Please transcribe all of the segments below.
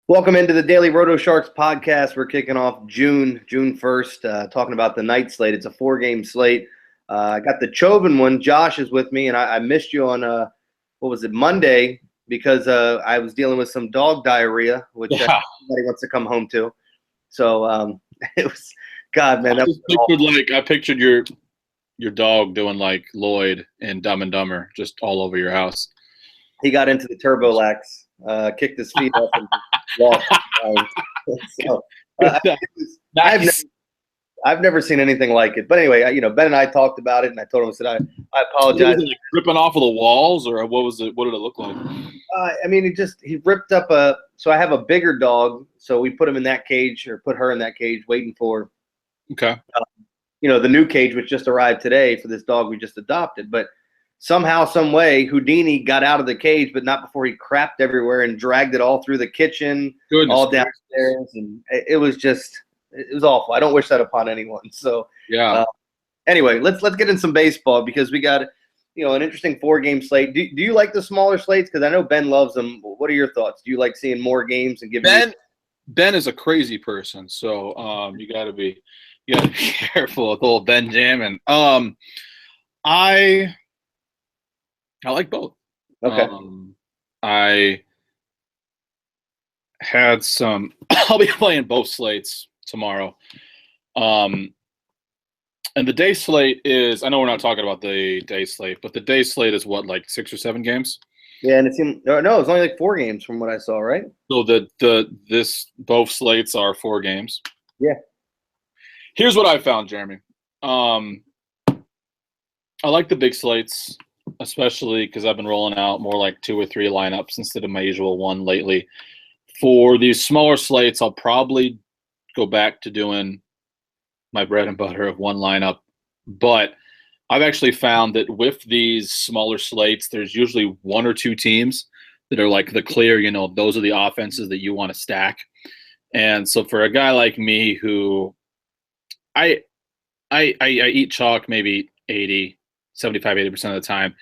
Welcome into the Daily Roto Sharks podcast. We're kicking off June 1st, talking about the night slate. It's a 4-game slate. I got the Chauvin one. Josh is with me, and I missed you on, Monday, because I was dealing with some dog diarrhea, which everybody wants to come home to. So it was, God, man. I pictured your dog doing like Lloyd in Dumb and Dumber, just all over your house. He got into the Turbolax, kicked his feet up, and lost his mind. So, I've never seen anything like it. But anyway, Ben and I talked about it, and I told him, I apologize. Was it like ripping off of the walls, or what was it? What did it look like? He ripped up so I have a bigger dog, so we put him in that cage, or put her in that cage, waiting for the new cage, which just arrived today for this dog we just adopted. But somehow, some way, Houdini got out of the cage, but not before he crapped everywhere and dragged it all through the kitchen, all downstairs, and it was awful. I don't wish that upon anyone. So anyway, let's get in some baseball, because we got an interesting 4-game slate. Do you like the smaller slates? Because I know Ben loves them. What are your thoughts? Do you like seeing more games and giving Ben is a crazy person, so you got to be careful with old Ben jamming. I like both. Okay. I had some. I'll be playing both slates tomorrow. And the day slate is. I know we're not talking about the day slate, but the day slate is what, like 6 or 7 games? Yeah, and it seemed no, it's only like 4 games from what I saw, right? So both slates are 4 games. Yeah. Here's what I found, Jeremy. I like the big slates, especially because I've been rolling out more like 2 or 3 lineups instead of my usual one lately. For these smaller slates, I'll probably go back to doing my bread and butter of 1 lineup. But I've actually found that with these smaller slates, there's usually 1 or 2 teams that are like the clear, those are the offenses that you want to stack. And so for a guy like me who I eat chalk maybe 75-80% of the time.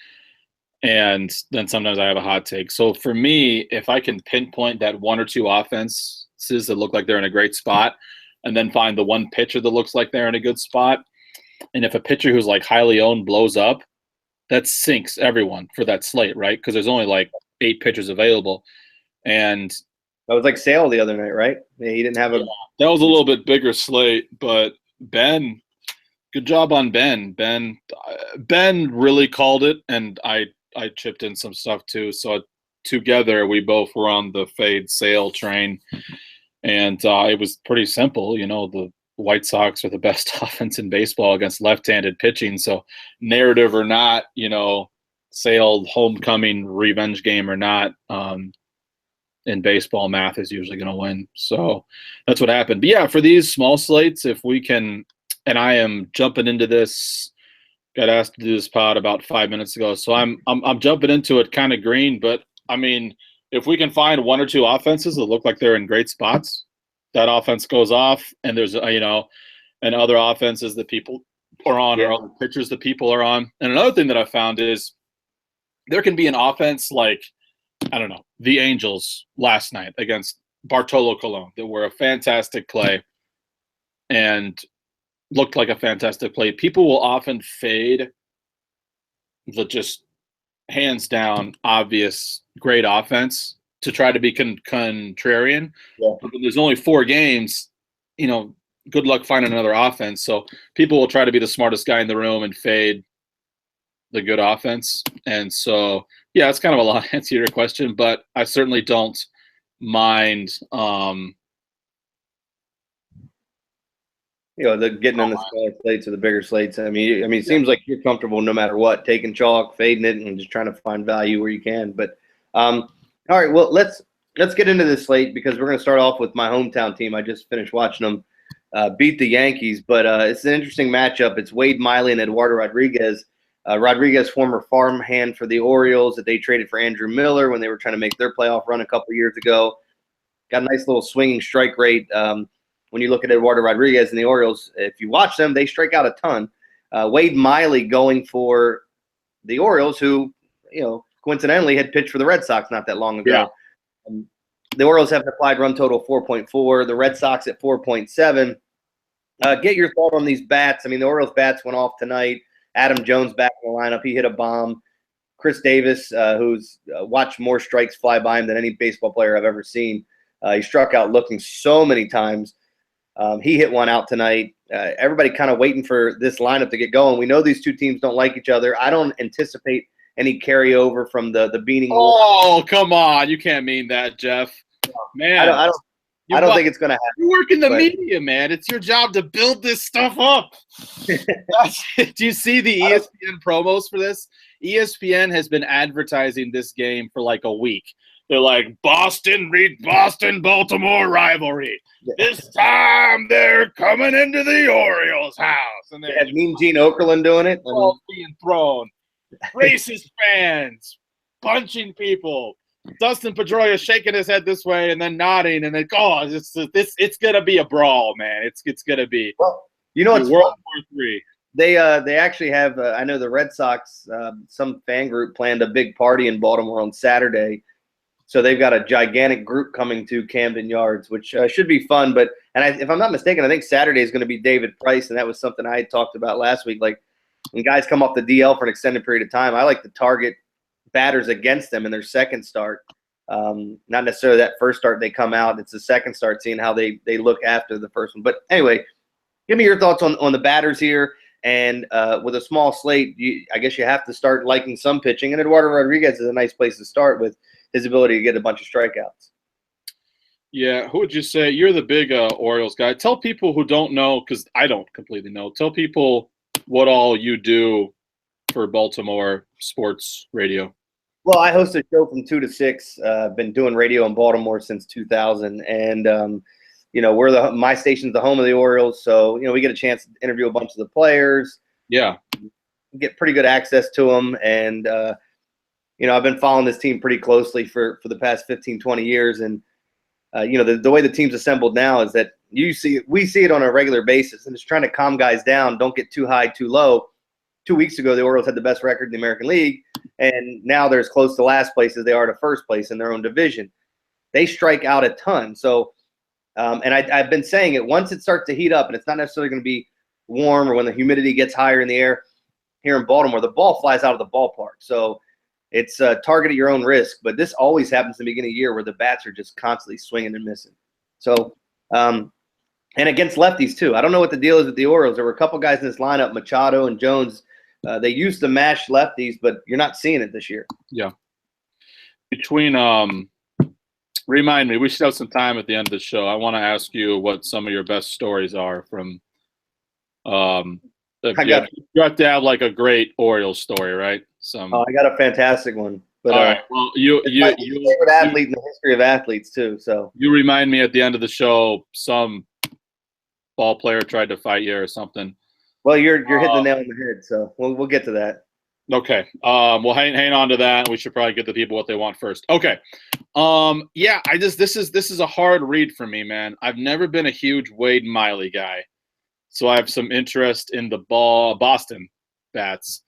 And then sometimes I have a hot take. So for me, if I can pinpoint that 1 or 2 offenses that look like they're in a great spot, and then find the one pitcher that looks like they're in a good spot, and if a pitcher who's like highly owned blows up, that sinks everyone for that slate, right? Because there's only like 8 pitchers available. And that was like Sale the other night, right? Yeah, he didn't have that was a little bit bigger slate, but Ben, good job on Ben. Ben really called it, and I chipped in some stuff too. So together we both were on the fade Sale train, and it was pretty simple. The White Sox are the best offense in baseball against left-handed pitching. So narrative or not, Sale homecoming revenge game or not, in baseball, math is usually going to win. So that's what happened. But yeah, for these small slates, if we can, and I am jumping into this. Got asked to do this pod about 5 minutes ago, so I'm jumping into it kind of green. But I mean, if we can find 1 or 2 offenses that look like they're in great spots, that offense goes off, and there's and other offenses that people are on, or other pitchers that people are on. And another thing that I found is there can be an offense like, I don't know, the Angels last night against Bartolo Colon that were a fantastic play and looked like a fantastic play. People will often fade the just hands down obvious great offense to try to be contrarian. Yeah. But there's only 4 games, good luck finding another offense. So people will try to be the smartest guy in the room and fade the good offense. And so, yeah, it's kind of a long answer to your question, but I certainly don't mind the getting in the smaller slates or the bigger slates. I mean, it seems like you're comfortable no matter what, taking chalk, fading it, and just trying to find value where you can. But all right, well, let's get into this slate, because we're going to start off with my hometown team. I just finished watching them beat the Yankees, but it's an interesting matchup. It's Wade Miley and Eduardo Rodriguez. Rodriguez, former farmhand for the Orioles that they traded for Andrew Miller when they were trying to make their playoff run a couple years ago. Got a nice little swinging strike rate. When you look at Eduardo Rodriguez and the Orioles, if you watch them, they strike out a ton. Wade Miley going for the Orioles, who, coincidentally had pitched for the Red Sox not that long ago. Yeah. The Orioles have an applied run total of 4.4. The Red Sox at 4.7. Get your thought on these bats. I mean, the Orioles bats went off tonight. Adam Jones back in the lineup. He hit a bomb. Chris Davis, who's watched more strikes fly by him than any baseball player I've ever seen. He struck out looking so many times. He hit one out tonight. Everybody kind of waiting for this lineup to get going. We know these two teams don't like each other. I don't anticipate any carryover from the beating. Oh, come on. You can't mean that, Jeff. Man. I don't think it's going to happen. You work in the media, man. It's your job to build this stuff up. Do you see the ESPN promos for this? ESPN has been advertising this game for like a week. They're like, Boston-Baltimore rivalry. Yeah. This time they're coming into the Orioles' house. And they have Mean Gene Okerlund doing it. Balls being thrown. Racist fans. Punching people. Dustin Pedroia shaking his head this way and then nodding, and then it's gonna be a brawl, man. It's gonna be. Well, you know, it's World War III. They actually have. I know the Red Sox. Some fan group planned a big party in Baltimore on Saturday, so they've got a gigantic group coming to Camden Yards, which should be fun. But if I'm not mistaken, I think Saturday is going to be David Price, and that was something I had talked about last week. Like when guys come off the DL for an extended period of time, I like to target batters against them in their second start. Not necessarily that first start they come out. It's the second start, seeing how they look after the first one. But anyway, give me your thoughts on the batters here. And with a small slate, I guess you have to start liking some pitching. And Eduardo Rodriguez is a nice place to start with his ability to get a bunch of strikeouts. Yeah, who would you say? You're the big Orioles guy. Tell people who don't know, because I don't completely know. Tell people what all you do for Baltimore sports radio. Well, I host a show from 2 to 6. I've been doing radio in Baltimore since 2000, and my station's the home of the Orioles, so we get a chance to interview a bunch of the players. Yeah, get pretty good access to them, and I've been following this team pretty closely for the past 15, 20 years, and the way the team's assembled now is that we see it on a regular basis, and it's trying to calm guys down, don't get too high, too low. 2 weeks ago, the Orioles had the best record in the American League, and now they're as close to last place as they are to first place in their own division. They strike out a ton. So, and I've been saying it, once it starts to heat up, and it's not necessarily going to be warm or when the humidity gets higher in the air here in Baltimore, the ball flies out of the ballpark. So it's target at your own risk. But this always happens in the beginning of the year where the bats are just constantly swinging and missing. So, and against lefties too. I don't know what the deal is with the Orioles. There were a couple guys in this lineup, Machado and Jones. They used to mash lefties, but you're not seeing it this year. Yeah. Remind me, we should have some time at the end of the show. I want to ask you what some of your best stories are from. You have to have like a great Orioles story, right? I got a fantastic one. But, all right. Well, you favorite athlete in the history of athletes too. So you remind me at the end of the show, some ball player tried to fight you or something. Well, you're hitting the nail on the head, so we'll get to that. Okay. Well, hang on to that. We should probably get the people what they want first. Okay. Yeah. This is a hard read for me, man. I've never been a huge Wade Miley guy, so I have some interest in the Boston bats.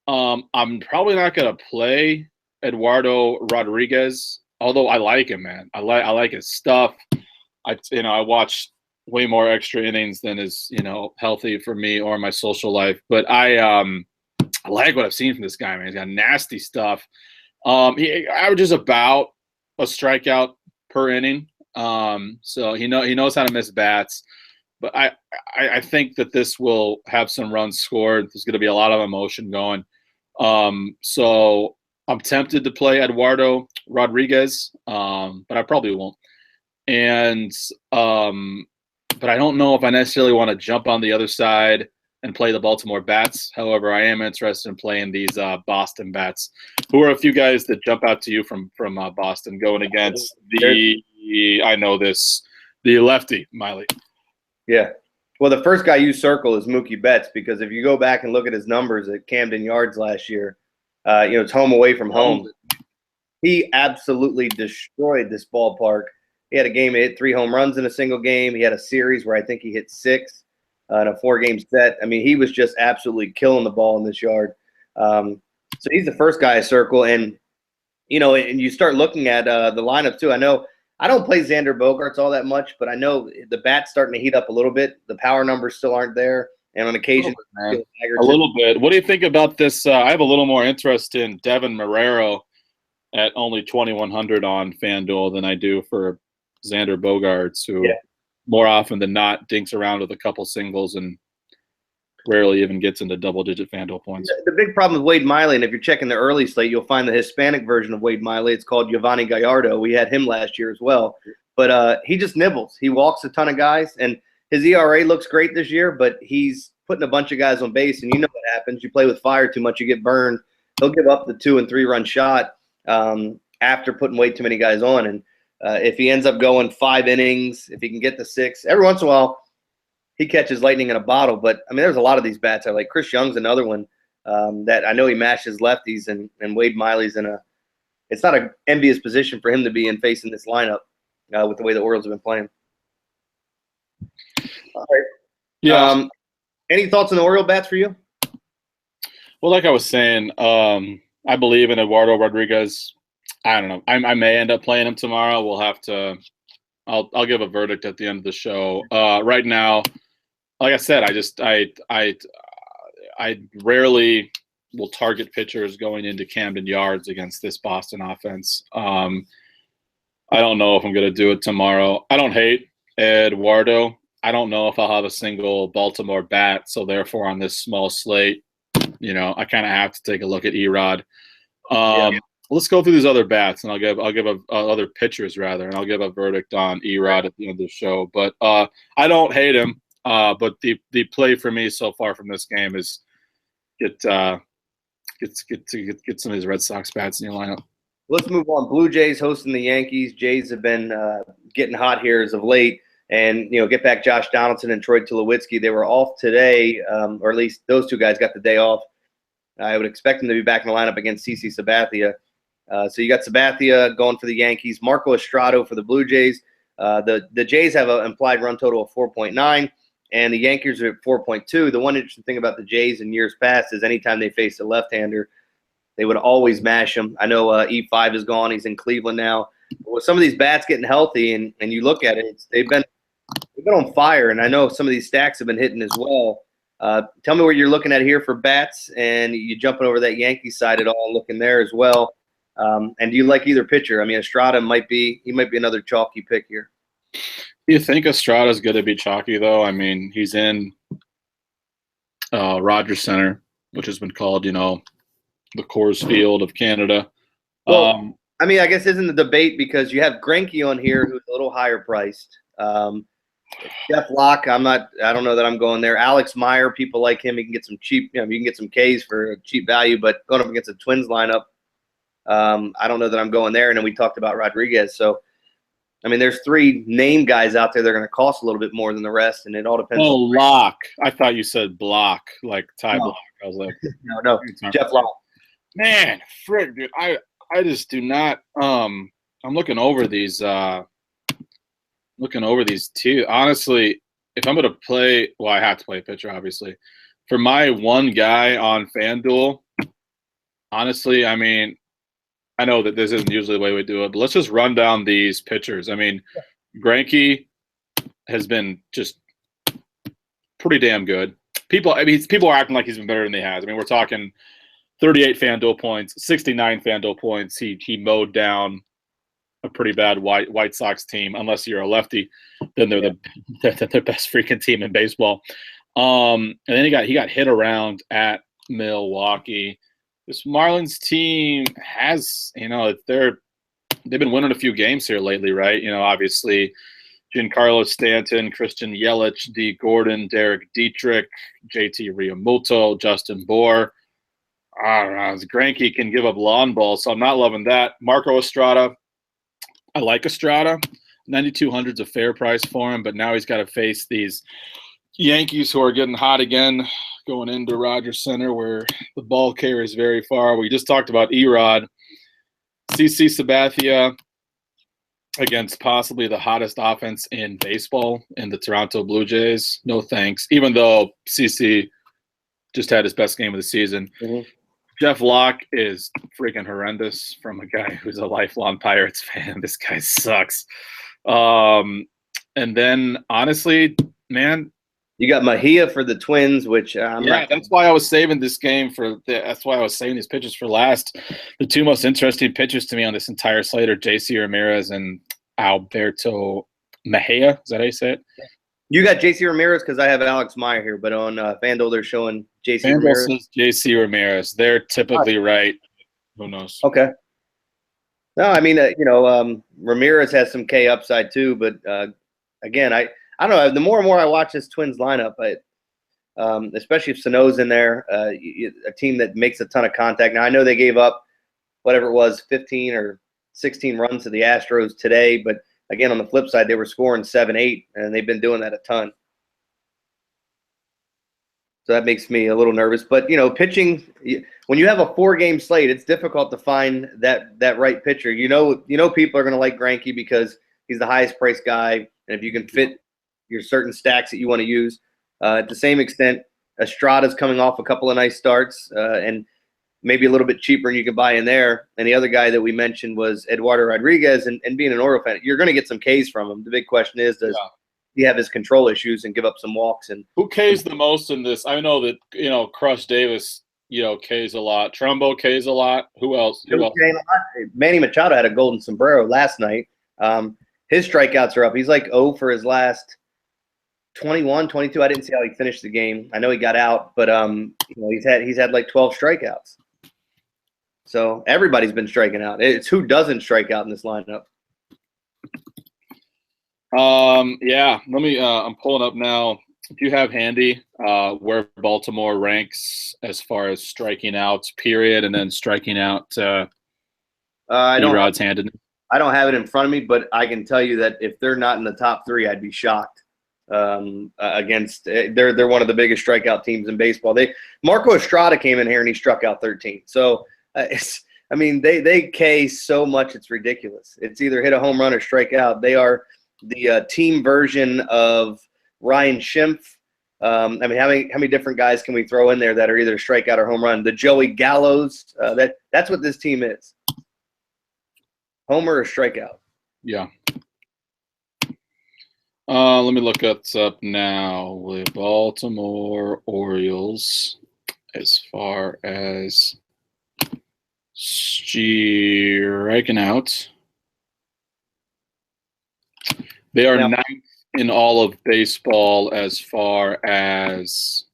I'm probably not gonna play Eduardo Rodriguez, although I like him, man. I like his stuff. I watch way more extra innings than is healthy for me or my social life, but I like what I've seen from this guy, man. He's got nasty stuff. He averages about a strikeout per inning, so he knows how to miss bats. But I think that this will have some runs scored. There's going to be a lot of emotion going. So I'm tempted to play Eduardo Rodriguez, but I probably won't. And but I don't know if I necessarily want to jump on the other side and play the Baltimore bats. However, I am interested in playing these Boston bats. Who are a few guys that jump out to you from Boston going against the lefty Miley? Yeah. Well, the first guy you circle is Mookie Betts, because if you go back and look at his numbers at Camden Yards last year, it's home away from home. He absolutely destroyed this ballpark. He had a game, he hit 3 home runs in a single game. He had a series where I think he hit 6 in a 4-game set. I mean, he was just absolutely killing the ball in this yard. So he's the first guy I circle. And, and you start looking at the lineup too. I know I don't play Xander Bogaerts all that much, but I know the bat's starting to heat up a little bit. The power numbers still aren't there, and on occasion, a little bit. What do you think about this? I have a little more interest in Devin Marrero at only 2,100 on FanDuel than I do for Xander Bogaerts, who more often than not dinks around with a couple singles and rarely even gets into double-digit FanDuel points. The big problem with Wade Miley, and if you're checking the early slate, you'll find the Hispanic version of Wade Miley. It's called Giovanni Gallardo. We had him last year as well. But he just nibbles. He walks a ton of guys, and his ERA looks great this year, but he's putting a bunch of guys on base, and you know what happens. You play with fire too much, you get burned. He'll give up the 2- and 3-run shot after putting way too many guys on. And if he ends up going 5 innings, if he can get to 6, every once in a while, he catches lightning in a bottle. But, I mean, there's a lot of these bats. Like Chris Young's another one that I know he mashes lefties, and Wade Miley's in – it's not an envious position for him to be in facing this lineup with the way the Orioles have been playing. All right. Yeah. Any thoughts on the Oriole bats for you? Well, like I was saying, I believe in Eduardo Rodriguez. I don't know. I may end up playing him tomorrow. We'll have to – I'll give a verdict at the end of the show. Right now – like I said, I rarely will target pitchers going into Camden Yards against this Boston offense. I don't know if I'm going to do it tomorrow. I don't hate Eduardo. I don't know if I'll have a single Baltimore bat, so therefore on this small slate, I kind of have to take a look at Erod. Let's go through these other bats, and I'll give other pitchers rather, and I'll give a verdict on Erod at the end of the show. But I don't hate him. But the play for me so far from this game is get some of these Red Sox bats in your lineup. Let's move on. Blue Jays hosting the Yankees. Jays have been getting hot here as of late, and get back Josh Donaldson and Troy Tulowitzki. They were off today, or at least those two guys got the day off. I would expect them to be back in the lineup against CC Sabathia. So you got Sabathia going for the Yankees, Marco Estrada for the Blue Jays. The Jays have an implied run total of 4.9. And the Yankees are at 4.2. The one interesting thing about the Jays in years past is anytime they faced a left-hander, they would always mash him. I know E5 is gone. He's in Cleveland now. But with some of these bats getting healthy, and you look at it, they've been on fire. And I know some of these stacks have been hitting as well. Tell me what you're looking at here for bats, and you jumping over that Yankee side at all, looking there as well. And do you like either pitcher? I mean, Estrada might be another chalky pick here. Do you think Estrada's going to be chalky, though? I mean, he's in Rogers Center, which has been called, the Coors Field of Canada. Well, I mean, I guess isn't the debate because you have Greinke on here who's a little higher priced. Jeff Locke, I don't know that I'm going there. Alex Meyer, people like him. He can get some cheap, you can get some Ks for a cheap value, but going up against the Twins lineup, I don't know that I'm going there. And then we talked about Rodriguez, so. I mean, there's 3 name guys out there that are going to cost a little bit more than the rest, and it all depends. Oh, Locke. I thought you said Block, like Ty Block. I was like, no, Jeff Locke. Man, frick, dude. I just do not. I'm looking over these. Two. Honestly, if I'm going to play, well, I have to play a pitcher, obviously. For my one guy on FanDuel, honestly, I mean. I know that this isn't usually the way we do it, but let's just run down these pitchers. I mean, Greinke has been just pretty damn good. People are acting like he's been better than he has. I mean, we're talking 38 FanDuel points, 69 FanDuel points. He mowed down a pretty bad White Sox team. Unless you're a lefty, then they're the best freaking team in baseball. And then he got hit around at Milwaukee. This Marlins team has, they've been winning a few games here lately, right? Obviously, Giancarlo Stanton, Christian Yelich, D. Gordon, Derek Dietrich, JT Realmuto, Justin Bour. I don't know. Greinke can give up lawn balls, so I'm not loving that. Marco Estrada, I like Estrada. 9,200 is a fair price for him, but now he's got to face these Yankees who are getting hot again. Going into Rogers Center where the ball carries very far. We just talked about Erod. CC Sabathia against possibly the hottest offense in baseball in the Toronto Blue Jays. No thanks. Even though CC just had his best game of the season. Mm-hmm. Jeff Locke is freaking horrendous from a guy who's a lifelong Pirates fan. This guy sucks. And then, honestly, man, you got Mejia for the Twins, which that's why I was saving this game that's why I was saving these pitchers for last. The two most interesting pitchers to me on this entire slate are J.C. Ramirez and Alberto Mejia. Is that how you say it? You got J.C. Ramirez because I have Alex Meyer here, but on FanDuel they're showing J.C. Ramirez. Says J.C. Ramirez. They're typically right. Who knows? Okay. No, I mean, Ramirez has some K upside too, but again, I don't know. The more and more I watch this Twins lineup, especially if Sano's in there, a team that makes a ton of contact. Now, I know they gave up whatever it was, 15 or 16 runs to the Astros today, but again, on the flip side, they were scoring 7-8, and they've been doing that a ton. So that makes me a little nervous. But, pitching, when you have a 4-game slate, it's difficult to find that right pitcher. People are going to like Greinke because he's the highest priced guy, and if you can fit your certain stacks that you want to use. At the same extent, Estrada's coming off a couple of nice starts, and maybe a little bit cheaper, and you can buy in there. And the other guy that we mentioned was Eduardo Rodriguez, and being an Oriole fan, you're going to get some Ks from him. The big question is, does he have his control issues and give up some walks? And who Ks the most in this? I know that Crush Davis, Ks a lot. Trumbo Ks a lot. Who else? Manny Machado had a golden sombrero last night. His strikeouts are up. He's like 0 for his last 21, 22. I didn't see how he finished the game. I know he got out, but he's had like 12 strikeouts. So everybody's been striking out. It's who doesn't strike out in this lineup. Let me I'm pulling up now. If you have handy where Baltimore ranks as far as striking out, period, and then striking out Erod's handed. I don't have it in front of me, but I can tell you that if they're not in the top 3, I'd be shocked. They're one of the biggest strikeout teams in baseball. Marco Estrada came in here and he struck out 13. So they K so much it's ridiculous. It's either hit a home run or strike out. They are the team version of Ryan Schimpf. How many different guys can we throw in there that are either strikeout or home run? The Joey Gallos. That's what this team is. Homer or strikeout. Yeah. Let me look this up now with Baltimore Orioles as far as striking out. They are ninth in all of baseball as far as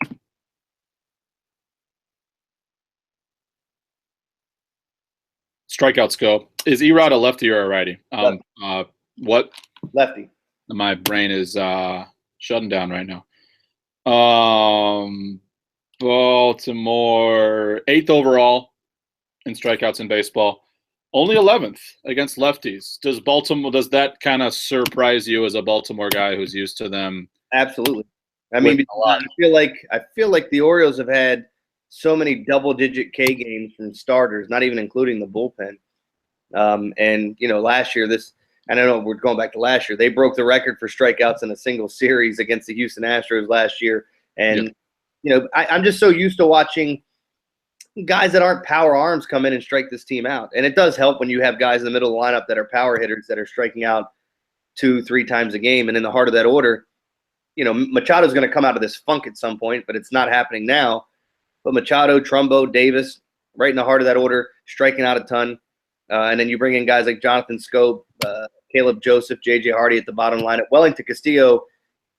strikeouts go. Is Erod a lefty or a righty? What? Lefty. My brain is shutting down right now. Baltimore 8th overall in strikeouts in baseball. Only 11th against lefties. Does that kind of surprise you as a Baltimore guy who's used to them? Absolutely. I feel like the Orioles have had so many double-digit K games from starters, not even including the bullpen. Last year, I don't know, we're going back to last year. They broke the record for strikeouts in a single series against the Houston Astros last year. And, I'm just so used to watching guys that aren't power arms come in and strike this team out. And it does help when you have guys in the middle of the lineup that are power hitters that are striking out 2-3 times a game. And in the heart of that order, Machado's going to come out of this funk at some point, but it's not happening now. But Machado, Trumbo, Davis, right in the heart of that order, striking out a ton. And then you bring in guys like Jonathan Scope, Caleb Joseph, J.J. Hardy at the bottom lineup. Wellington Castillo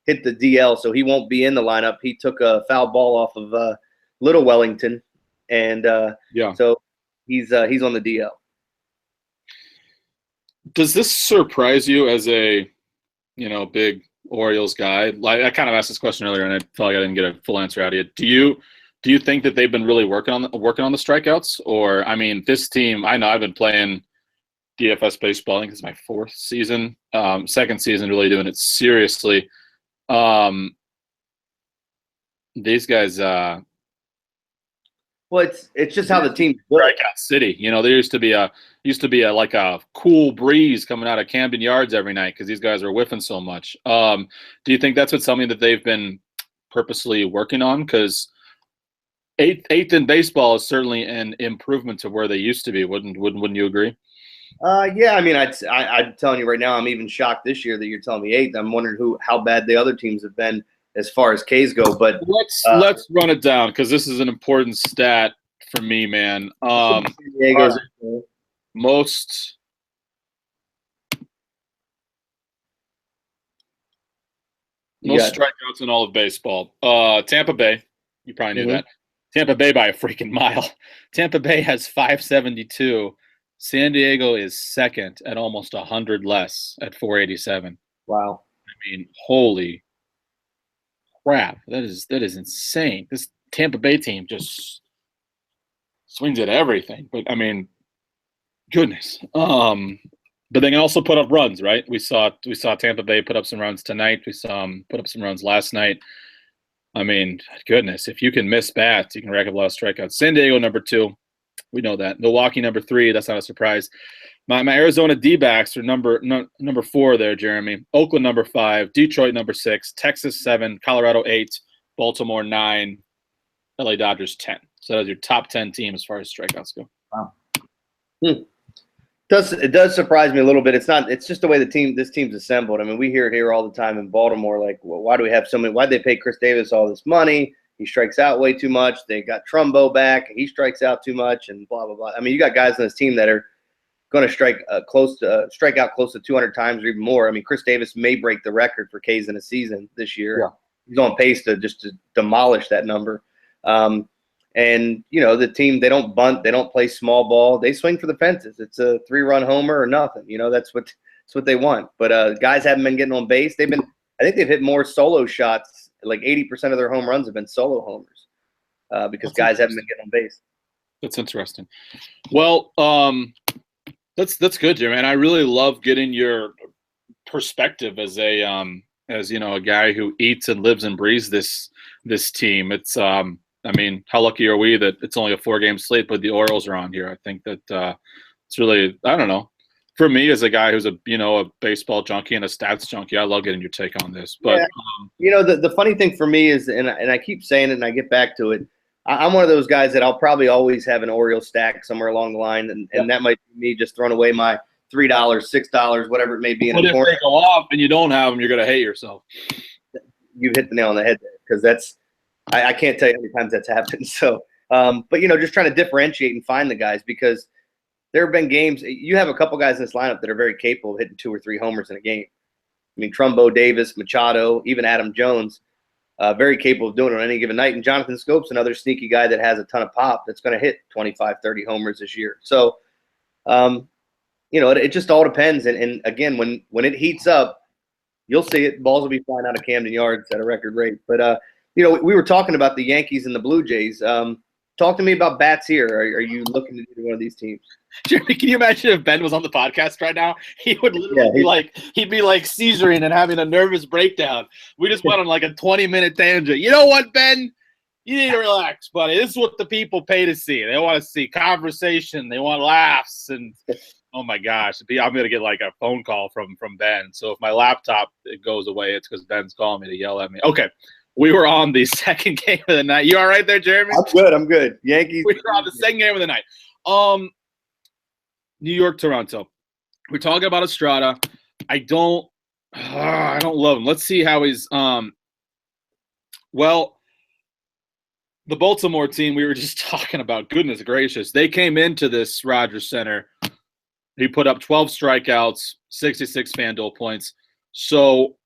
hit the DL, so he won't be in the lineup. He took a foul ball off of Little Wellington, and so he's on the DL. Does this surprise you as a big Orioles guy? Like, I kind of asked this question earlier, and I felt like I didn't get a full answer out of it. Do you think that they've been really working on the strikeouts? Or, this team, I know I've been playing DFS baseball. I think it's my 4th season, 2nd season really doing it seriously. These guys, well, it's just how the team strikeout city. There used to be a cool breeze coming out of Camden Yards every night because these guys are whiffing so much. Do you think that's something that they've been purposely working on? Because eighth in baseball is certainly an improvement to where they used to be. Wouldn't you agree? Yeah, I mean, I'm telling you right now, I'm even shocked this year that you're telling me eighth. I'm wondering how bad the other teams have been as far as K's go. But let's run it down because this is an important stat for me, man. San Diego's most strikeouts in all of baseball. Tampa Bay, you probably knew that. Tampa Bay by a freaking mile. Tampa Bay has 572. San Diego is second at almost 100 less at 487. Wow. I mean, holy crap. That is insane. This Tampa Bay team just swings at everything. But I mean, goodness. But they can also put up runs, right? We saw Tampa Bay put up some runs tonight. We saw them put up some runs last night. I mean, goodness, if you can miss bats, you can rack up a lot of strikeouts. San Diego, number 2. We know that. Milwaukee, number 3. That's not a surprise. My Arizona D-backs are number 4 there, Jeremy. Oakland, number 5. Detroit, number 6. Texas, 7. Colorado, 8. Baltimore, 9. LA Dodgers, 10. So that's your top 10 team as far as strikeouts go. Wow. It does surprise me a little bit. It's just the way this team's assembled. I mean, we hear it here all the time in Baltimore. Like, well, why do we have so many? Why'd they pay Chris Davis all this money? He strikes out way too much. They got Trumbo back. He strikes out too much, and blah blah blah. I mean, you got guys on this team that are going to strike out close to 200 times or even more. I mean, Chris Davis may break the record for Ks in a season this year. Yeah. He's on pace to demolish that number. And, you know, the team, they don't bunt. They don't play small ball. They swing for the fences. It's a 3-run homer or nothing. You know, that's what they want. But guys haven't been getting on base. I think they've hit more solo shots. Like 80% of their home runs have been solo homers because guys haven't been getting on base. That's interesting. Well, that's good, Jim. And I really love getting your perspective as a guy who eats and lives and breathes this team. It's I mean, how lucky are we that it's only a 4-game slate, but the Orioles are on here? I think that it's really, I don't know. For me, as a guy who's a baseball junkie and a stats junkie, I love getting your take on this. But yeah. The funny thing for me is, and I keep saying it, and I get back to it. I'm one of those guys that I'll probably always have an Orioles stack somewhere along the line, and that might be me just throwing away my $3, $6, whatever it may be. But if they go off and you don't have them, you're gonna hate yourself. You hit the nail on the head there, because that's. I can't tell you how many times that's happened. So, but, just trying to differentiate and find the guys, because there have been games. You have a couple guys in this lineup that are very capable of hitting 2 or 3 homers in a game. I mean, Trumbo, Davis, Machado, even Adam Jones, very capable of doing it on any given night. And Jonathan Scope's another sneaky guy that has a ton of pop that's going to hit 25, 30 homers this year. So, it just all depends. And again, when it heats up, you'll see it. Balls will be flying out of Camden Yards at a record rate. But, we were talking about the Yankees and the Blue Jays. Talk to me about bats here. Are you looking to do one of these teams? Jeremy, can you imagine if Ben was on the podcast right now? He would literally he'd be like seizuring and having a nervous breakdown. We just went on like a 20-minute tangent. You know what, Ben? You need to relax, buddy. This is what the people pay to see. They want to see conversation. They want laughs. And oh my gosh, I'm gonna get like a phone call from Ben. So if my laptop goes away, it's because Ben's calling me to yell at me. Okay. We were on the second game of the night. You all right there, Jeremy? I'm good. Yankees. We were on the second game of the night. New York, Toronto. We're talking about Estrada. I don't love him. Let's see how he's well, the Baltimore team we were just talking about, goodness gracious. They came into this Rogers Center. He put up 12 strikeouts, 66 FanDuel points. So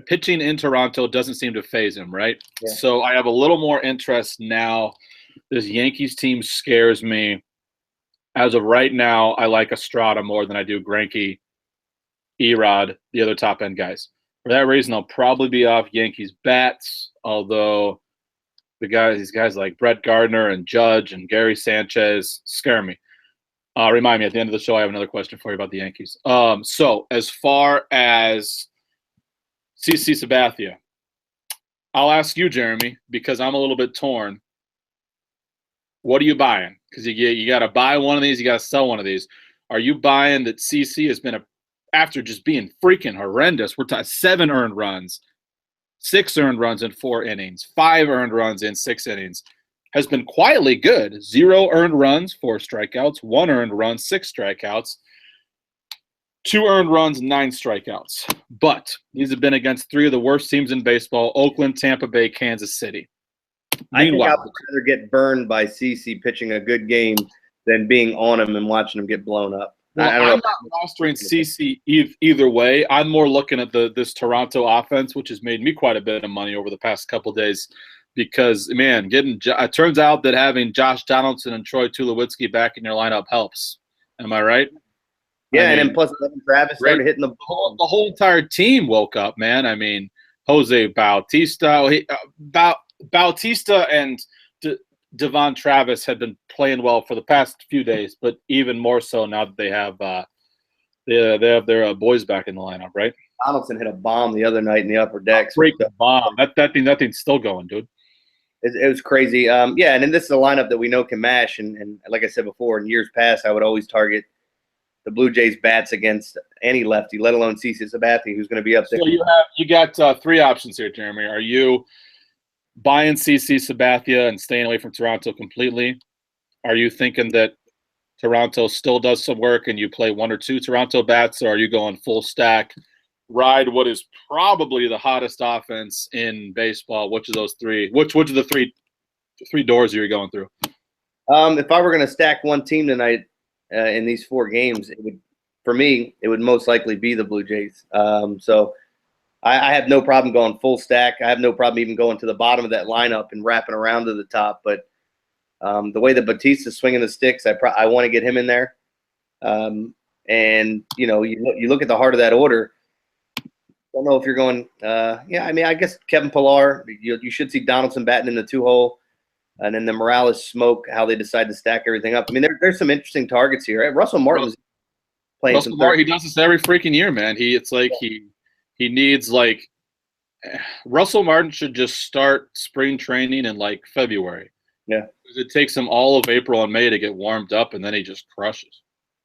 pitching in Toronto doesn't seem to faze him, right? Yeah. So I have a little more interest now. This Yankees team scares me. As of right now, I like Estrada more than I do Greinke, Erod, the other top-end guys. For that reason, I'll probably be off Yankees bats, although these guys like Brett Gardner and Judge and Gary Sanchez scare me. Remind me, at the end of the show, I have another question for you about the Yankees. So as far as CC Sabathia, I'll ask you, Jeremy, because I'm a little bit torn. What are you buying? Because you got to buy one of these, you got to sell one of these. Are you buying that CC has been after just being freaking horrendous? We're talking 7 earned runs, 6 earned runs in 4 innings, 5 earned runs in 6 innings. has been quietly good. 0 earned runs, 4 strikeouts, 1 earned run, 6 strikeouts, 2 earned runs, 9 strikeouts. But these have been against 3 of the worst teams in baseball: Oakland, Tampa Bay, Kansas City. I think I Meanwhile, would rather get burned by CC pitching a good game than being on him and watching him get blown up. well, I don't I'm know. not rostering CC either way. I'm more looking at this Toronto offense, which has made me quite a bit of money over the past couple of days. Because, man, it turns out that having Josh Donaldson and Troy Tulowitzki back in your lineup helps. Am I right? Yeah, I mean, and then plus Travis started hitting the ball. The whole entire team woke up, man. I mean, Jose Bautista, Bautista and Devon Travis had been playing well for the past few days, but even more so now that they have their boys back in the lineup, right? Donaldson hit a bomb the other night in the upper decks. Break the bomb. That thing's still going, dude. It was crazy. Yeah, and then this is a lineup that we know can mash. And like I said before, in years past, I would always target the Blue Jays bats against any lefty, let alone CC Sabathia, who's going to be up there. So you got 3 options here, Jeremy. Are you buying CC Sabathia and staying away from Toronto completely? Are you thinking that Toronto still does some work and you play 1 or 2 Toronto bats, or are you going full stack, ride what is probably the hottest offense in baseball? Which of those 3? Which of the three doors are you going through? If I were going to stack one team tonight in these 4 games, for me, it would most likely be the Blue Jays. So I have no problem going full stack. I have no problem even going to the bottom of that lineup and wrapping around to the top. But the way that Bautista's swinging the sticks, I want to get him in there. And, you look at the heart of that order. I don't know if you're going I guess Kevin Pillar, you should see Donaldson batting in the 2-hole, and then the Morales smoke, how they decide to stack everything up. I mean, there's some interesting targets here. Russell Martin's playing some He does this every freaking year, man. He needs, like, Russell Martin should just start spring training in like February. Yeah. Because it takes him all of April and May to get warmed up, and then he just crushes.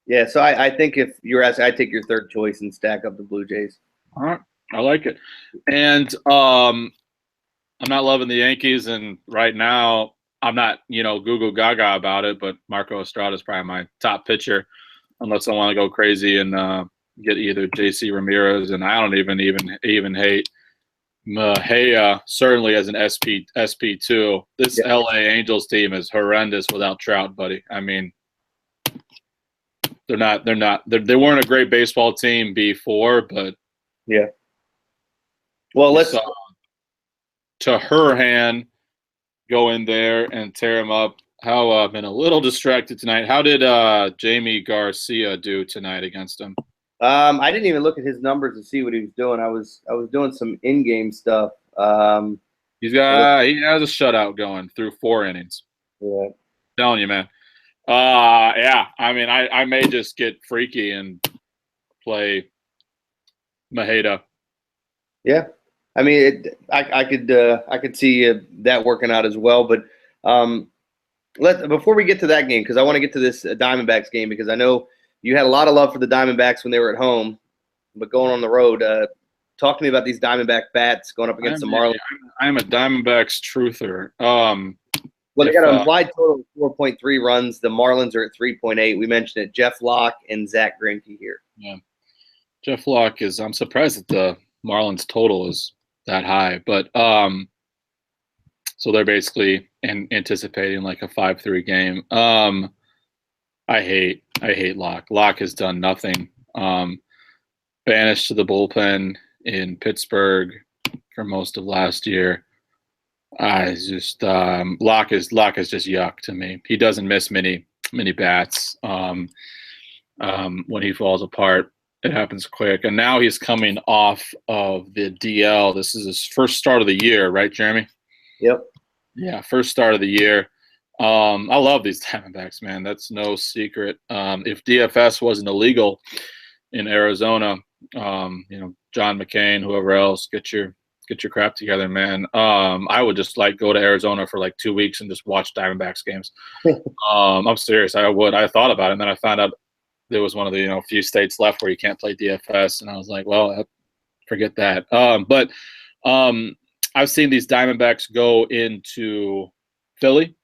Yeah, so I think if you're asking, I'd take your third choice and stack up the Blue Jays. All right. I like it. And I'm not loving the Yankees, and right now I'm not, goo gaga about it, but Marco Estrada is probably my top pitcher, unless I want to go crazy and get either JC Ramirez, and I don't even hate Mejia, certainly as an SP2. This LA Angels team is horrendous without Trout, buddy. I mean, they weren't a great baseball team before, but yeah. Well, let's to Herhan go in there and tear him up. How I've been a little distracted tonight. How did Jamie Garcia do tonight against him? I didn't even look at his numbers to see what he was doing. I was doing some in-game stuff. He has a shutout going through 4 innings. Yeah, I'm telling you, man. Yeah. I mean, I may just get freaky and play Mejia. Yeah. I mean, I could see that working out as well. But before we get to that game, because I want to get to this Diamondbacks game, because I know you had a lot of love for the Diamondbacks when they were at home, but going on the road, talk to me about these Diamondback bats going up against the Marlins. I'm a Diamondbacks truther. Well, they got an implied total of 4.3 runs. The Marlins are at 3.8. We mentioned it. Jeff Locke and Zach Greinke here. Yeah, Jeff Locke I'm surprised that the Marlins total is that high, but so they're basically anticipating like a 5-3 game. I hate Locke. Locke has done nothing. Banished to the bullpen in Pittsburgh for most of last year. Locke is just yuck to me. He doesn't miss many bats. When he falls apart, it happens quick. And now he's coming off of the DL. This is his first start of the year, right, Jeremy? Yep. Yeah, first start of the year. I love these Diamondbacks, man. That's no secret. If DFS wasn't illegal in Arizona, John McCain, whoever else, get your crap together, man. I would just go to Arizona for like 2 weeks and just watch Diamondbacks games. I'm serious. I would. I thought about it, and then I found out there was one of the few states left where you can't play DFS, and I was like, well, forget that. But I've seen these Diamondbacks go into Philly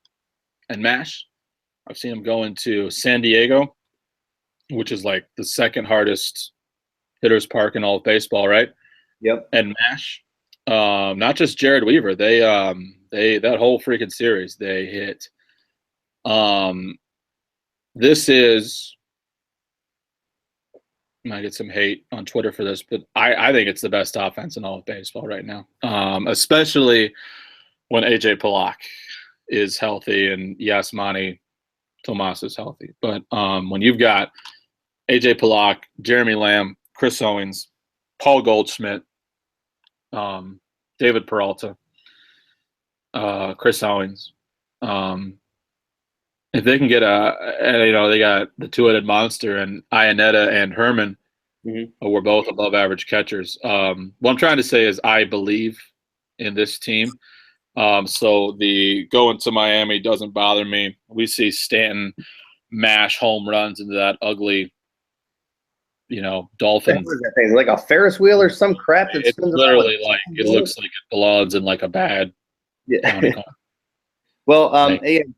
and mash. I've seen him go into San Diego, which is like the second hardest hitters park in all of baseball, right? Yep. And mash. Not just Jared Weaver. They that whole freaking series they hit. This is, I might get some hate on Twitter for this, but I think it's the best offense in all of baseball right now, especially when AJ Pollock is healthy and Yasmani Tomas is healthy. But when you've got AJ Pollock, Jeremy Lamb, Chris Owings, Paul Goldschmidt, David Peralta, Chris Owings, if they can get they got the two-headed monster and Iannetta and Herman, who were both above average catchers. What I'm trying to say is I believe in this team. So the going to Miami doesn't bother me. We see Stanton mash home runs into that ugly, dolphin. What is that thing? Like a Ferris wheel or some crap? That It's literally like it looks like it belongs in like a bad county car. Well,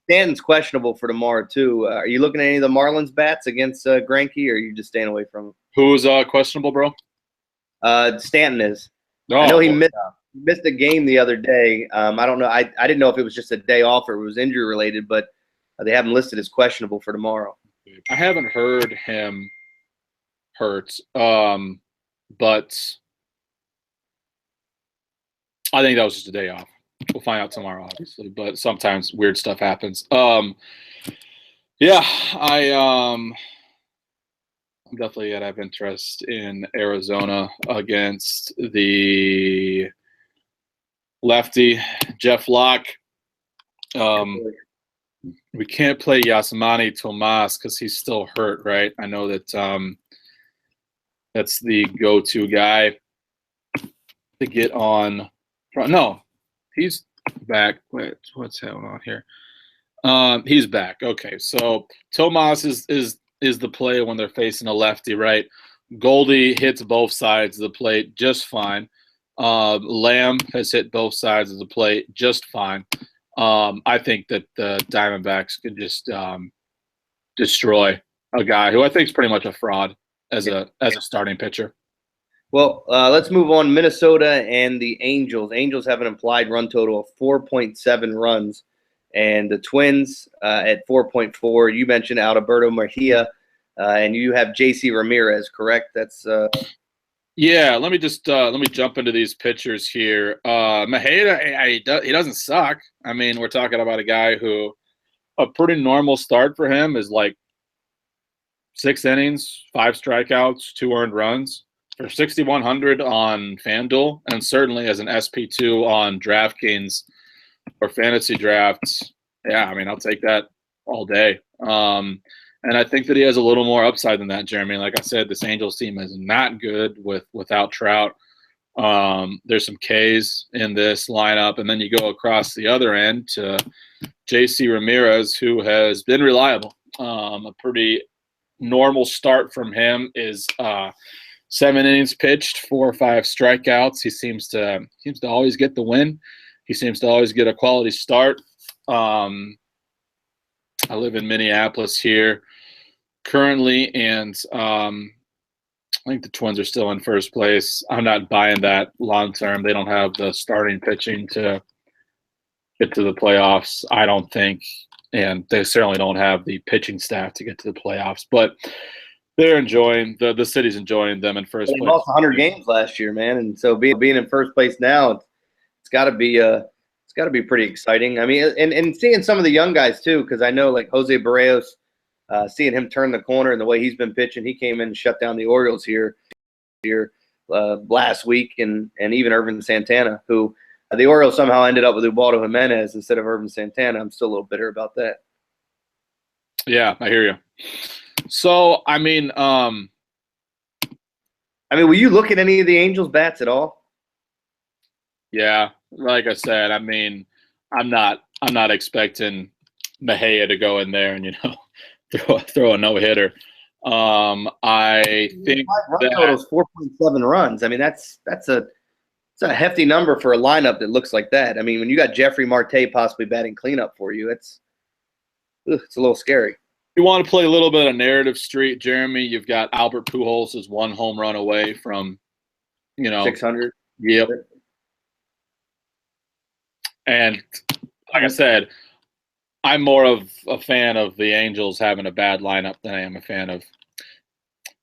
Stanton's questionable for tomorrow too. Are you looking at any of the Marlins bats against Greinke, or are you just staying away from him? Who's questionable, bro? Stanton is. Oh, I know he missed a game the other day. I don't know. I didn't know if it was just a day off or it was injury related, but they have him listed as questionable for tomorrow. I haven't heard him hurt, but I think that was just a day off. We'll find out tomorrow, obviously, but sometimes weird stuff happens. I'm definitely gonna have interest in Arizona against the lefty Jeff Locke. We can't play Yasmani Tomas because he's still hurt, right? I know that that's the go-to guy to get on. No, he's back. Wait, what's going on here? He's back. Okay, so Tomas is the play when they're facing a lefty, right? Goldie hits both sides of the plate just fine. Lamb has hit both sides of the plate just fine. I think that the Diamondbacks could just destroy a guy who I think is pretty much a fraud as a starting pitcher. Well, let's move on. Minnesota and the Angels. Angels have an implied run total of 4.7 runs, and the Twins at 4.4. You mentioned Alberto Mejia, and you have J.C. Ramirez, correct? That's yeah. Let me jump into these pitchers here. Mejia, he doesn't suck. I mean, we're talking about a guy who a pretty normal start for him is like 6 innings, 5 strikeouts, 2 earned runs. For 6,100 on FanDuel, and certainly as an SP2 on DraftKings or fantasy drafts, yeah, I mean, I'll take that all day. And I think that he has a little more upside than that, Jeremy. Like I said, this Angels team is not good without Trout. There's some Ks in this lineup, and then you go across the other end to J.C. Ramirez, who has been reliable. A pretty normal start from him is 7 innings pitched, 4 or 5 strikeouts. He seems to always get the win. He seems to always get a quality start. I live in Minneapolis here currently, and I think the Twins are still in first place. I'm not buying that long term. They don't have the starting pitching to get to the playoffs, I don't think, and they certainly don't have the pitching staff to get to the playoffs. But they're enjoying the city's enjoying them in first place. They lost 100 games last year, man, and so being in first place now, it's got to be pretty exciting. I mean, and seeing some of the young guys too, because I know like Jose Barrios, seeing him turn the corner and the way he's been pitching, he came in and shut down the Orioles here last week, and even Irvin Santana, who the Orioles somehow ended up with Ubaldo Jimenez instead of Irvin Santana. I'm still a little bitter about that. Yeah, I hear you. So, I mean, will you look at any of the Angels bats at all? Yeah, like I said, I mean, I'm not expecting Mejia to go in there and throw a no hitter. I think run total is 4.7 runs. I mean, that's a hefty number for a lineup that looks like that. I mean, when you got Jeffrey Marte possibly batting cleanup for you, it's it's a little scary. You want to play a little bit of narrative street, Jeremy? You've got Albert Pujols is 1 home run away from, 600. Yep. And like I said, I'm more of a fan of the Angels having a bad lineup than I am a fan of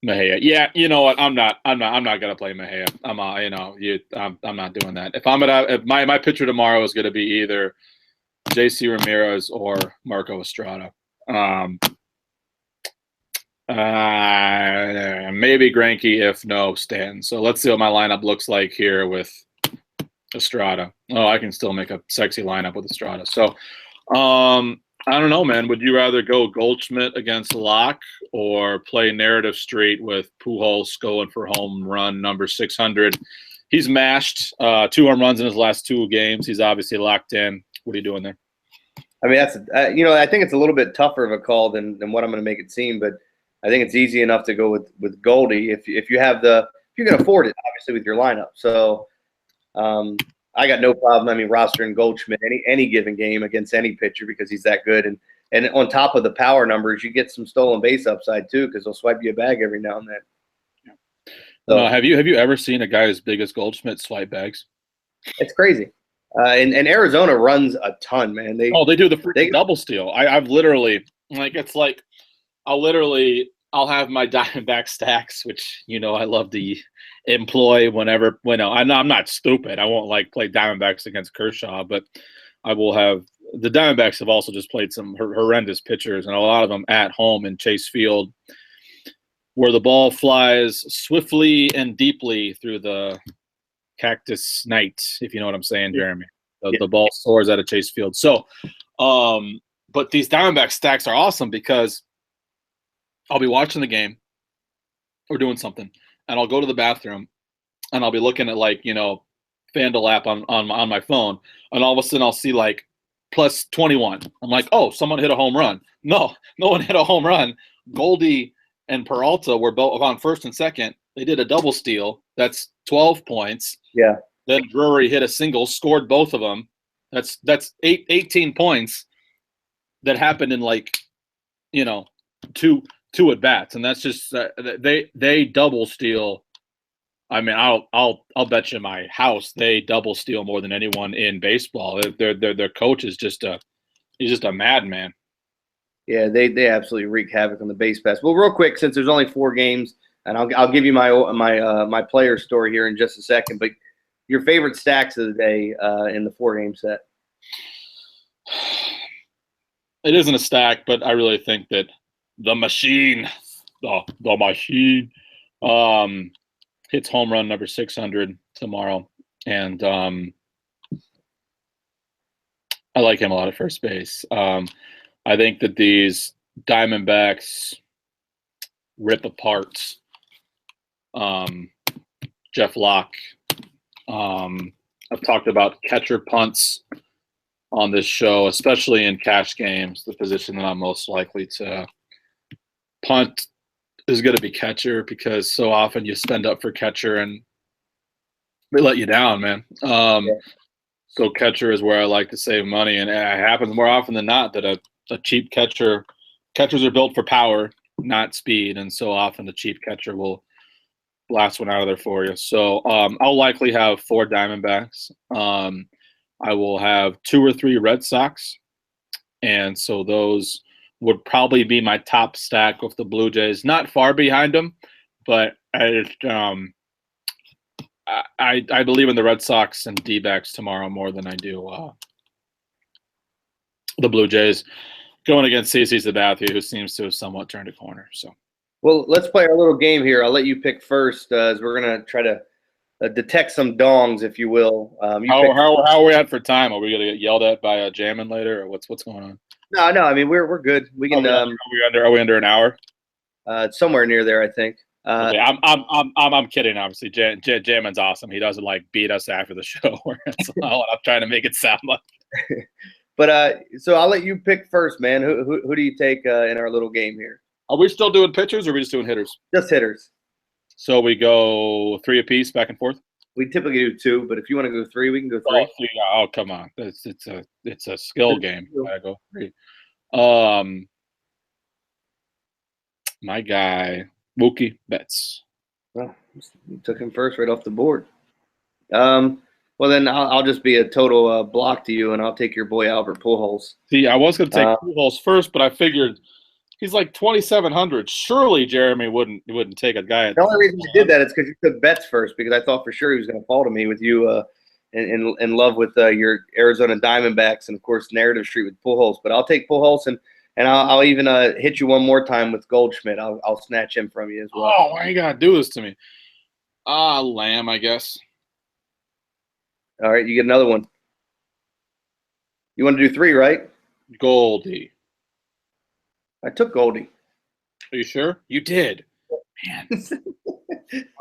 Mejia. Yeah, you know what? I'm not gonna play Mejia. I'm not doing that. If my pitcher tomorrow is gonna be either JC Ramirez or Marco Estrada. Maybe Greinke, if no, Stanton. So let's see what my lineup looks like here with Estrada. Oh, I can still make a sexy lineup with Estrada. So, I don't know, man. Would you rather go Goldschmidt against Locke or play narrative street with Pujols going for home run number 600? He's mashed 2 home runs in his last 2 games. He's obviously locked in. What are you doing there? I mean, that's I think it's a little bit tougher of a call than what I'm going to make it seem, but I think it's easy enough to go with Goldie if you can afford it, obviously, with your lineup. So I got no problem. I mean, rostering Goldschmidt any given game against any pitcher because he's that good, and on top of the power numbers, you get some stolen base upside too because they'll swipe you a bag every now and then. Yeah. So, have you ever seen a guy as big as Goldschmidt swipe bags? It's crazy. And Arizona runs a ton, man. They do the freaking double steal. I've literally I'll have my Diamondback stacks, which I love to employ whenever. I'm not stupid. I won't play Diamondbacks against Kershaw, but I will have. The Diamondbacks have also just played some horrendous pitchers, and a lot of them at home in Chase Field, where the ball flies swiftly and deeply through the cactus night, if you know what I'm saying, Jeremy. The ball soars out of Chase Field. So, but these Diamondback stacks are awesome because I'll be watching the game or doing something, and I'll go to the bathroom, and I'll be looking at FanDuel app on my phone, and all of a sudden I'll see plus 21. I'm like, oh, someone hit a home run. No one hit a home run. Goldie and Peralta were both on first and second. They did a double steal. That's 12 points. Yeah. Then Drury hit a single, scored both of them. That's 18 points that happened in two at bats, and that's just they double steal. I mean, I'll bet you my house they double steal more than anyone in baseball. Their coach is just a madman. Yeah, they absolutely wreak havoc on the base pass. Well, real quick, since there's only 4 games, and I'll give you my player story here in just a second. But your favorite stacks of the day in the 4-game set? It isn't a stack, but I really think that the machine hits home run number 600 tomorrow, and I like him a lot at first base. I think that these Diamondbacks rip apart Jeff Locke. I've talked about catcher punts on this show, especially in cash games. The position that I'm most likely to punt is going to be catcher because so often you spend up for catcher and they let you down, man. So catcher is where I like to save money, and it happens more often than not that a cheap catchers are built for power, not speed, and so often the cheap catcher will blast one out of there for you. So I'll likely have 4 Diamondbacks. I will have 2 or 3 Red Sox, and so those would probably be my top stack with the Blue Jays. Not far behind them, but I believe in the Red Sox and D-backs tomorrow more than I do the Blue Jays going against CC Sabathia, who seems to have somewhat turned a corner. So, well, let's play our little game here. I'll let you pick first, as we're gonna try to detect some dongs, if you will. How are we at for time? Are we gonna get yelled at by Jammin later, or what's going on? No. I mean, we're good. We can. Are we under an hour? Somewhere near there, I think. Okay, I'm kidding. Obviously, Jammin's awesome. He doesn't beat us after the show. That's all I'm trying to make it sound like. But so I'll let you pick first, man. Who do you take in our little game here? Are we still doing pitchers, or are we just doing hitters? Just hitters. So we go 3 apiece, back and forth. We typically do 2, but if you want to go 3, we can go 3. Oh, come on, it's a skill game. I go 3. My guy, Mookie Betts. Well, you took him first right off the board. Well, then I'll just be a total block to you, and I'll take your boy Albert Pujols. See, I was going to take Pujols first, but I figured he's like 2,700. Surely Jeremy wouldn't take a guy. The only reason I did that is because you took Betts first, because I thought for sure he was going to fall to me with you in love with your Arizona Diamondbacks and, of course, Narrative Street with Pujols. But I'll take Pujols, and I'll even hit you one more time with Goldschmidt. I'll snatch him from you as well. Oh, why you got to do this to me? Lamb, I guess. All right, you get another one. You want to do 3, right? Goldie. I took Goldie. Are you sure? You did. Man.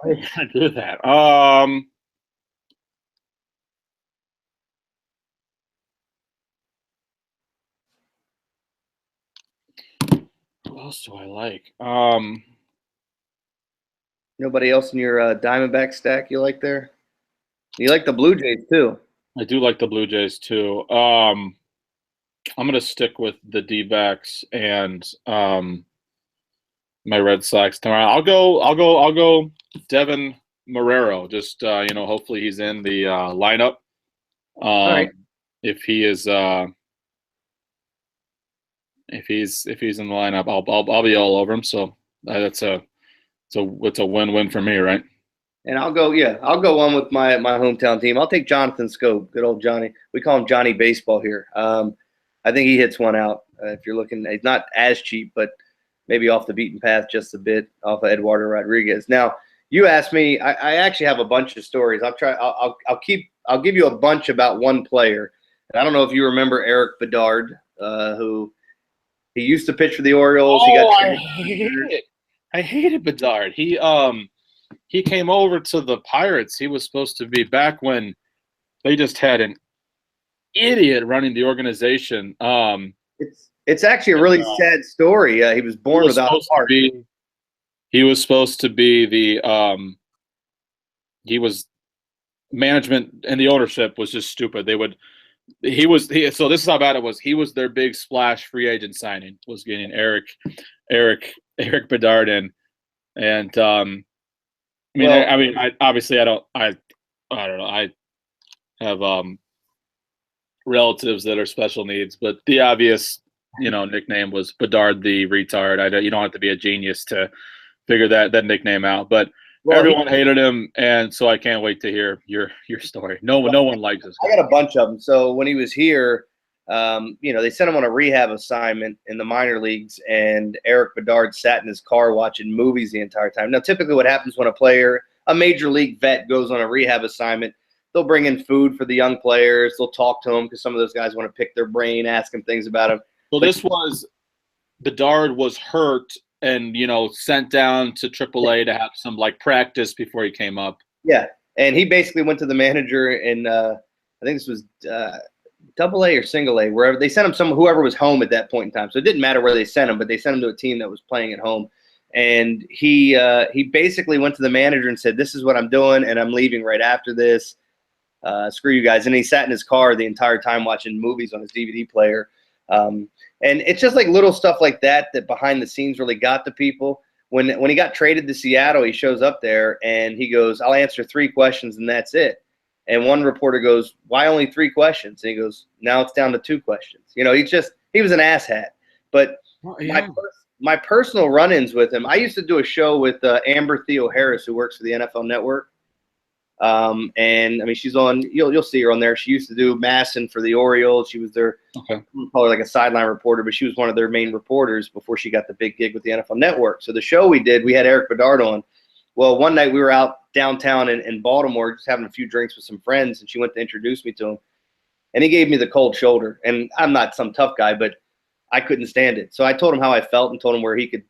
Why did I do that? Who else do I like? Nobody else in your Diamondback stack you like there? You like the Blue Jays too. I do like the Blue Jays too. I'm gonna stick with the D-backs and my Red Sox tomorrow. I'll go Devin Marrero. Just hopefully he's in the lineup. All right. If he is if he's in the lineup, I'll be all over him. So it's a win-win for me, right? And I'll go on with my hometown team. I'll take Jonathan Scope, good old Johnny. We call him Johnny Baseball here. I think he hits one out. If you're looking, he's not as cheap, but maybe off the beaten path just a bit, off of Eduardo Rodriguez. Now, you asked me. I actually have a bunch of stories. I'll give you a bunch about one player. And I don't know if you remember Eric Bedard, who he used to pitch for the Orioles. I hated Bedard. He came over to the Pirates. He was supposed to be back when they just had an idiot running the organization. It's actually a really sad story. He was born without a heart. He was supposed to be the he was management, and the ownership was just stupid. So this is how bad it was. He was their big splash free agent signing, was getting Eric Bedard in. And I obviously I don't know. I have relatives that are special needs, but the obvious nickname was Bedard the retard. You don't have to be a genius to figure that nickname out, but everyone hated him, and so I can't wait to hear your story. No one likes this guy. I got a bunch of them. So when he was here, they sent him on a rehab assignment in the minor leagues, and Eric Bedard sat in his car watching movies the entire time. Now, typically what happens when a major league vet goes on a rehab assignment, they'll bring in food for the young players. They'll talk to them because some of those guys want to pick their brain, ask them things about him. So Bedard was hurt and, sent down to AAA to have some practice before he came up. Yeah. And he basically went to the manager in, I think this was AA or single A, wherever they sent him whoever was home at that point in time. So it didn't matter where they sent him, but they sent him to a team that was playing at home. And he basically went to the manager and said, "This is what I'm doing, and I'm leaving right after this. Screw you guys." And he sat in his car the entire time watching movies on his DVD player. And it's just like little stuff like that behind the scenes really got to people. When he got traded to Seattle, he shows up there and he goes, "I'll answer 3 questions and that's it." And one reporter goes, "Why only 3 questions?" And he goes, "Now it's down to 2 questions." He was an asshat. But my personal run-ins with him, I used to do a show with Amber Theo Harris, who works for the NFL Network. And she's on. You'll see her on there. She used to do Masson for the Orioles. She was their probably like a sideline reporter, but she was one of their main reporters before she got the big gig with the NFL Network. So the show we did, we had Eric Bedard on. Well, one night we were out downtown in Baltimore, just having a few drinks with some friends, and she went to introduce me to him, and he gave me the cold shoulder. And I'm not some tough guy, but I couldn't stand it. So I told him how I felt and told him where he could,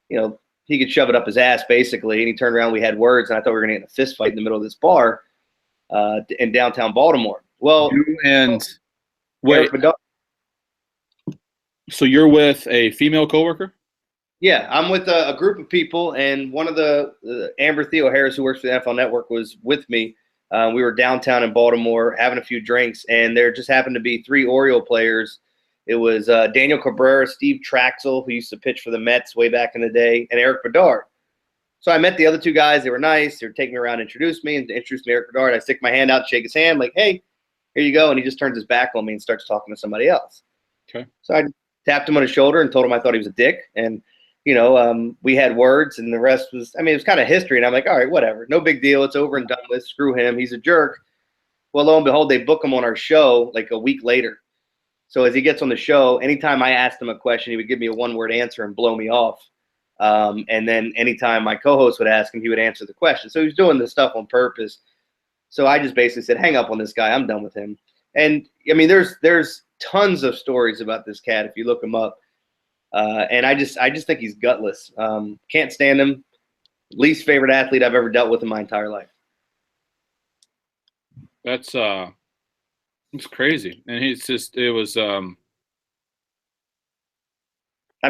he could shove it up his ass, basically. And he turned around, we had words, and I thought we were going to get in a fist fight in the middle of this bar in downtown Baltimore. Well, wait, so you're with a female coworker? Yeah, I'm with a group of people, and one of the Amber Theo Harris, who works for the NFL Network, was with me. We were downtown in Baltimore having a few drinks, and there just happened to be 3 Oriole players It was Daniel Cabrera, Steve Traxel, who used to pitch for the Mets way back in the day, and Eric Bedard. So I met the other two guys. They were nice. They were taking me around, introduced me, and introduced me to Eric Bedard. I stick my hand out, shake his hand, like, hey, here you go. And he just turns his back on me and starts talking to somebody else. Okay. So I tapped him on his shoulder and told him I thought he was a dick. And, we had words, and the rest was, it was kind of history. And I'm like, all right, whatever. No big deal. It's over and done with. Screw him. He's a jerk. Well, lo and behold, they book him on our show like a week later. So as he gets on the show, anytime I asked him a question, he would give me a one-word answer and blow me off. And then anytime my co-host would ask him, he would answer the question. So he was doing this stuff on purpose. So I just basically said, hang up on this guy. I'm done with him. And, there's tons of stories about this cat if you look him up. And I just think he's gutless. Can't stand him. Least favorite athlete I've ever dealt with in my entire life. That's it's crazy. And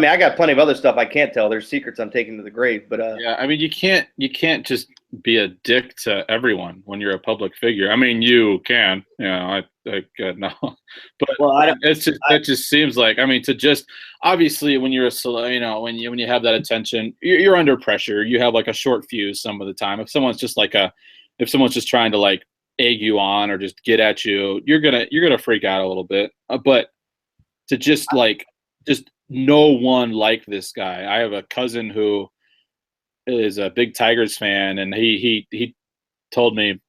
I got plenty of other stuff I can't tell. There's secrets I'm taking to the grave, but yeah, you can't just be a dick to everyone when you're a public figure. You can, no, but it just seems like, to just, obviously when you're when you have that attention, you're under pressure. You have like a short fuse some of the time. If someone's just trying to like egg you on or just get at you, you're gonna freak out a little bit. But to just no one like this guy. I have a cousin who is a big Tigers fan, and he told me,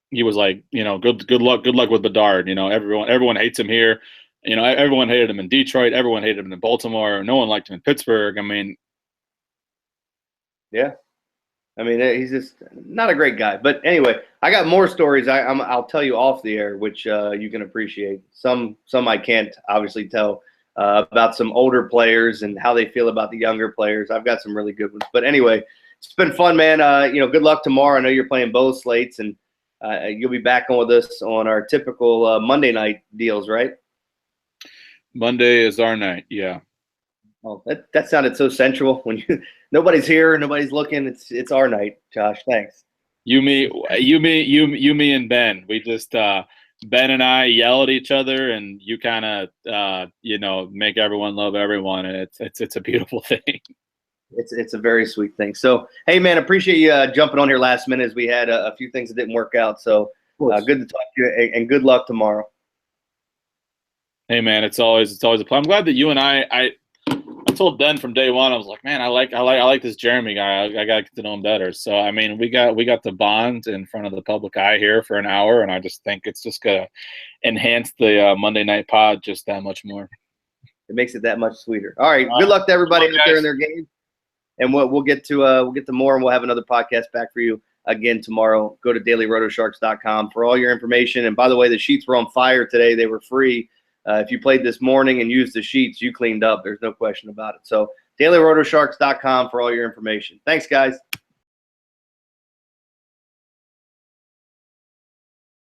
he was like, good luck with Bedard. Everyone hates him here. Everyone hated him in Detroit. Everyone hated him in Baltimore. No one liked him in Pittsburgh. Yeah. He's just not a great guy. But anyway, I got more stories I'll tell you off the air, which you can appreciate. Some I can't obviously tell. About some older players and how they feel about the younger players. I've got some really good ones. But anyway, it's been fun, man. Good luck tomorrow. I know you're playing both slates, and you'll be back on with us on our typical Monday night deals, right? Monday is our night, yeah. Oh, that sounded so sensual. When nobody's here, nobody's looking. It's our night, Josh. Thanks. You, me, and Ben. We just Ben and I yell at each other, and you kind of, make everyone love everyone, and it's a beautiful thing. It's a very sweet thing. So, hey, man, appreciate you jumping on here last minute, as we had a few things that didn't work out. So, good to talk to you, and good luck tomorrow. Hey, man, it's always a pleasure. I'm glad that you and I told Ben from day one, I was like, man, I like this Jeremy guy. I got to get to know him better. So, we got the bond in front of the public eye here for an hour, and I just think it's just going to enhance the Monday night pod just that much more. It makes it that much sweeter. All right. Good luck to everybody out there in their game. And we'll get to more, and we'll have another podcast back for you again tomorrow. Go to DailyRotoSharks.com for all your information. And by the way, the sheets were on fire today. They were free. If you played this morning and used the sheets, you cleaned up. There's no question about it. So DailyRotoSharks.com for all your information. Thanks, guys.